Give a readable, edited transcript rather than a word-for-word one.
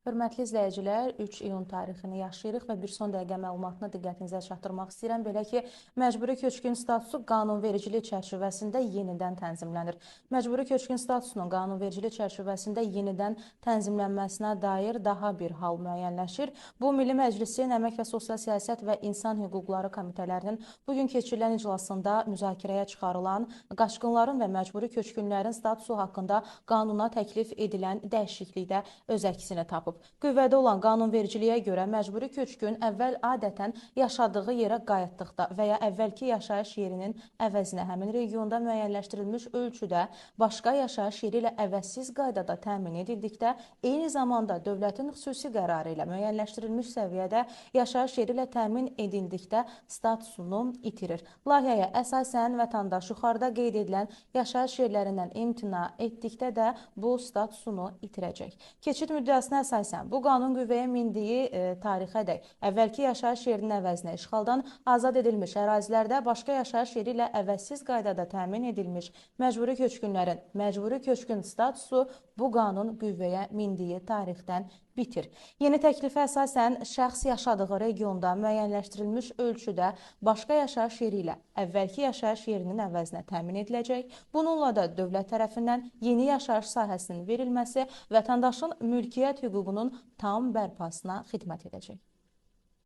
Hörmətli izləyicilər, 3 iyun tarixini yaşayırıq və bir son dəqiqə məlumatını diqqətinizə çatdırmaq istəyirəm. Belə ki, məcburi köçkün statusu qanunvericilik çərçivəsində yenidən tənzimlənir. Məcburi köçkün statusunun qanunvericilik çərçivəsində yenidən tənzimlənməsinə dair daha bir hal müəyyənləşir. Bu, Milli Məclisin Əmək və Sosial Siyasət və İnsan Hüquqları Komitələrinin bugün keçirilən iclasında müzakirəyə çıxarılan qaçqınların və məcburi köçkünlərin statusu haqqında qanuna təklif edilən dəyişiklikdə öz əksini tapıb. Qüvvədə olan qanunvericiliyə görə məcburi köçkün əvvəl adətən yaşadığı yerə qayıtdıqda və ya əvvəlki yaşayış yerinin əvəzinə həmin regionda müəyyənləşdirilmiş ölçüdə başqa yaşayış yeri ilə əvəzsiz qaydada təmin edildikdə, eyni zamanda dövlətin xüsusi qərarı ilə müəyyənləşdirilmiş səviyyədə yaşayış yeri ilə təmin edildikdə statusunu itirir. Layihəyə əsasən vətəndaş yuxarıda qeyd edilən yaşayış yerlərindən imtina etdikdə də bu statusunu itirəcək. Keçid müddətinə əsasən bu qanun qüvvəyə mindiyi tarixədək əvvəlki yaşayış yerinin əvəzinə işğaldan azad edilmiş ərazilərdə başqa yaşayış yeri ilə əvəzsiz qaydada təmin edilmiş məcburi köçkünlərin məcburi köçkün statusu bu qanun qüvvəyə mindiyi tarixdən bitir. Yeni təklifə əsasən şəxs yaşadığı regionda müəyyənləşdirilmiş ölçüdə başqa yaşayış yeri ilə əvvəlki yaşayış yerinin əvəzinə təmin ediləcək. Bununla da dövlət tərəfindən yeni yaşayış sahəsinin verilməsi vətəndaşın mülkiyyət hüququnun tam bərpasına xidmət edəcək.